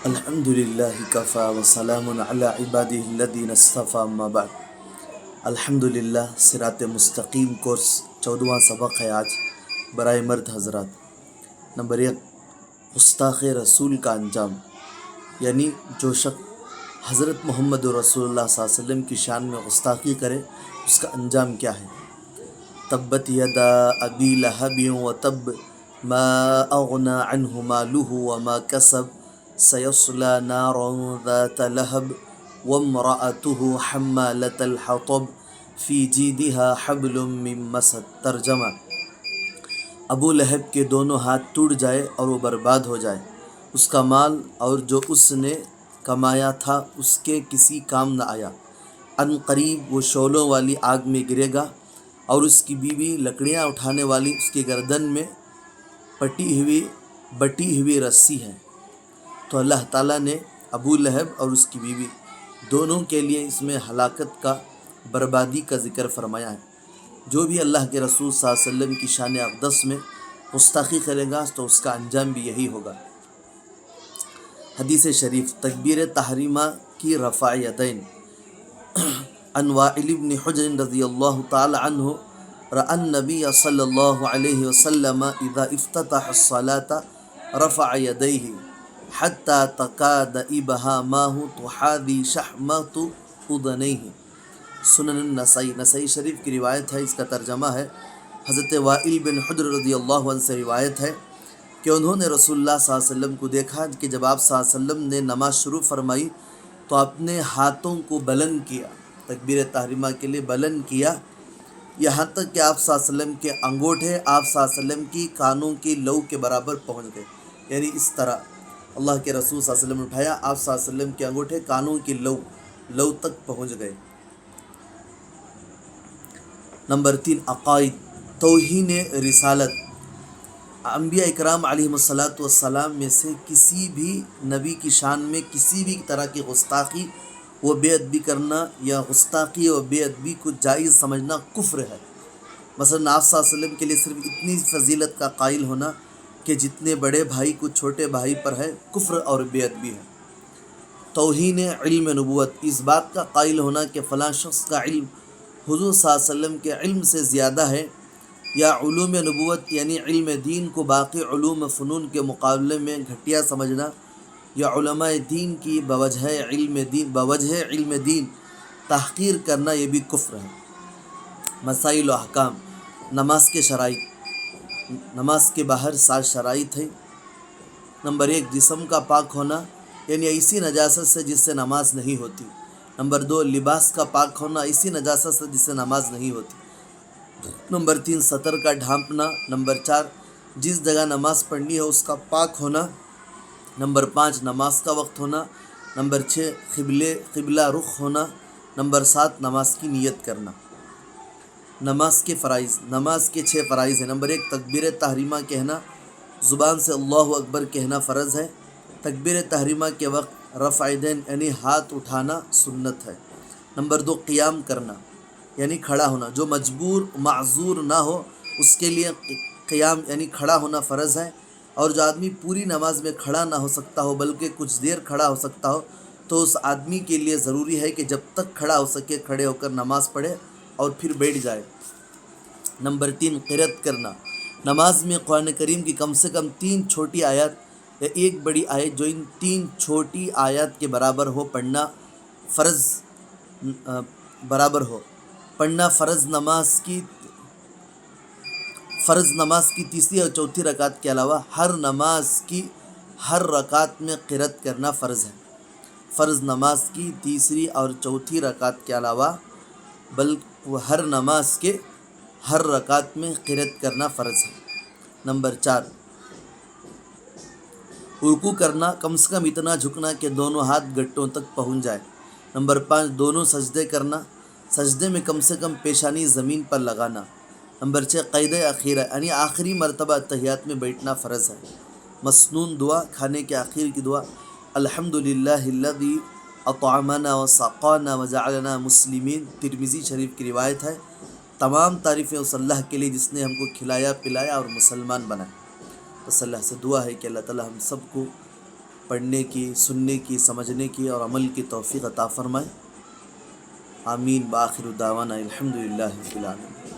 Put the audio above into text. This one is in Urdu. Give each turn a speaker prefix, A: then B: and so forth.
A: الحمدللہ کفا وسلام علی عبادہ الذین اصطفیٰ اما بعد۔ الحمدللہ صراط مستقیم کورس 14واں سبق ہے آج برائے مرد حضرات۔ نمبر 1، گستاخ رسول کا انجام، یعنی جو شخص حضرت محمد رسول اللہ صلی اللہ علیہ وسلم کی شان میں گستاخی کرے اس کا انجام کیا ہے۔ تبت یدا ابی لہب وتب ما اغنی عنہ مالہ وما کسب سیصلی نارا ذات لہب وامرأتہ حمالۃ الحطب فی جیدها حبل من مسد۔ ترجمہ: ابو لہب کے دونوں ہاتھ ٹوٹ جائے اور وہ برباد ہو جائے، اس کا مال اور جو اس نے کمایا تھا اس کے کسی کام نہ آیا۔ ان قریب وہ شعلوں والی آگ میں گرے گا اور اس کی بیوی لکڑیاں اٹھانے والی اس کی گردن میں بٹی ہوئی رسی ہے۔ تو اللہ تعالیٰ نے ابو لہب اور اس کی بیوی دونوں کے لیے اس میں ہلاکت کا، بربادی کا ذکر فرمایا ہے۔ جو بھی اللہ کے رسول صلی اللہ علیہ وسلم کی شان اقدس میں گستاخی کرے گا تو اس کا انجام بھی یہی ہوگا۔ حدیث شریف، تکبیر تحریمہ کی رفع یدین۔ عن وائل بن حجر رضی اللہ تعالی عنہ رأى النبی صلی اللہ علیہ وسلم اذا افتتح الصلاة رفع یدیہ حتی تکاد ابہامہ تحاذی شحمۃ اذنیہ۔ سنن النسائی، نسائی شریف کی روایت ہے۔ اس کا ترجمہ ہے، حضرت وائل بن حجر رضی اللہ عنہ سے روایت ہے کہ انہوں نے رسول اللہ صلی اللہ علیہ وسلم کو دیکھا کہ جب آپ صلی اللہ علیہ وسلم نے نماز شروع فرمائی تو اپنے ہاتھوں کو بلند کیا، تکبیر تحریمہ کے لیے بلند کیا، یہاں تک کہ آپ صلی اللہ علیہ وسلم کے انگوٹھے آپ صلی اللہ علیہ وسلم کی کانوں کی لو کے برابر پہنچ گئے، یعنی اس طرح اللہ کے رسول صلی اللہ علیہ وسلم نے اٹھایا، آپ صلی اللہ علیہ وسلم کے انگوٹھے کانوں کی لو تک پہنچ گئے۔ نمبر 3، عقائد، توہین رسالت۔ انبیاء اکرام علیہم السلام میں سے کسی بھی نبی کی شان میں کسی بھی طرح کی گستاخی و بے ادبی کرنا یا گستاخی و بے ادبی کو جائز سمجھنا کفر ہے۔ مثلا آپ صلی اللہ علیہ وسلم کے لیے صرف اتنی فضیلت کا قائل ہونا کہ جتنے بڑے بھائی کو چھوٹے بھائی پر ہے، کفر اور بے ادبی ہے۔ توہین علم نبوت، اس بات کا قائل ہونا کہ فلاں شخص کا علم حضور صلی اللہ علیہ وسلم کے علم سے زیادہ ہے، یا علوم نبوت یعنی علم دین کو باقی علوم فنون کے مقابلے میں گھٹیا سمجھنا، یا علماء دین کی بوجہ علم دین تحقیر کرنا، یہ بھی کفر ہے۔ مسائل و احکام، نماز کے شرائط۔ نماز کے باہر 7 شرائط ہیں۔ نمبر 1، جسم کا پاک ہونا، یعنی ایسی نجاست سے جس سے نماز نہیں ہوتی۔ نمبر 2، لباس کا پاک ہونا، ایسی نجاست سے جس سے نماز نہیں ہوتی۔ نمبر 3، سطر کا ڈھانپنا۔ نمبر 4، جس جگہ نماز پڑھنی ہے اس کا پاک ہونا۔ نمبر 5، نماز کا وقت ہونا۔ نمبر 6، قبلہ رخ ہونا۔ نمبر 7، نماز کی نیت کرنا۔ نماز کے فرائض، نماز کے 6 فرائض ہیں۔ نمبر 1، تکبیر تحریمہ کہنا، زبان سے اللہ اکبر کہنا فرض ہے۔ تکبیر تحریمہ کے وقت رفع یدین یعنی ہاتھ اٹھانا سنت ہے۔ نمبر 2، قیام کرنا یعنی کھڑا ہونا، جو مجبور معذور نہ ہو اس کے لیے قیام یعنی کھڑا ہونا فرض ہے، اور جو آدمی پوری نماز میں کھڑا نہ ہو سکتا ہو بلکہ کچھ دیر کھڑا ہو سکتا ہو تو اس آدمی کے لیے ضروری ہے کہ جب تک کھڑا ہو سکے کھڑے ہو کر نماز پڑھے اور پھر بیٹھ جائے۔ نمبر 3، قرأت کرنا، نماز میں قرآن کریم کی کم سے کم 3 چھوٹی آیات یا ایک بڑی آیت جو ان 3 چھوٹی آیات کے برابر ہو پڑھنا فرض نماز کی تیسری اور چوتھی رکعت کے علاوہ ہر نماز کی ہر رکعت میں قرأت کرنا فرض ہے۔ فرض نماز کی تیسری اور چوتھی رکعت کے علاوہ ہر نماز کے ہر رکعت میں قرأت کرنا فرض ہے۔ نمبر 4، رکوع کرنا، کم سے کم اتنا جھکنا کہ دونوں ہاتھ گٹوں تک پہنچ جائے۔ نمبر 5، دونوں سجدے کرنا، سجدے میں کم سے کم پیشانی زمین پر لگانا۔ نمبر 6، قید اخیرہ یعنی آخری مرتبہ اتحیات میں بیٹھنا فرض ہے۔ مسنون دعا، کھانے کے آخر کی دعا، الحمدللہ الذی اطعمنا وسقانا وجعلنا مسلمین، ترمذی شریف کی روایت ہے۔ تمام تعریفیں اس اللہ کے لیے جس نے ہم کو کھلایا پلایا اور مسلمان بنایا۔ بس اللہ سے دعا ہے کہ اللہ تعالی ہم سب کو پڑھنے کی، سننے کی، سمجھنے کی اور عمل کی توفیق عطا فرمائے۔ آمین۔ بآخر دعوانا الحمدللہ رب العالمین۔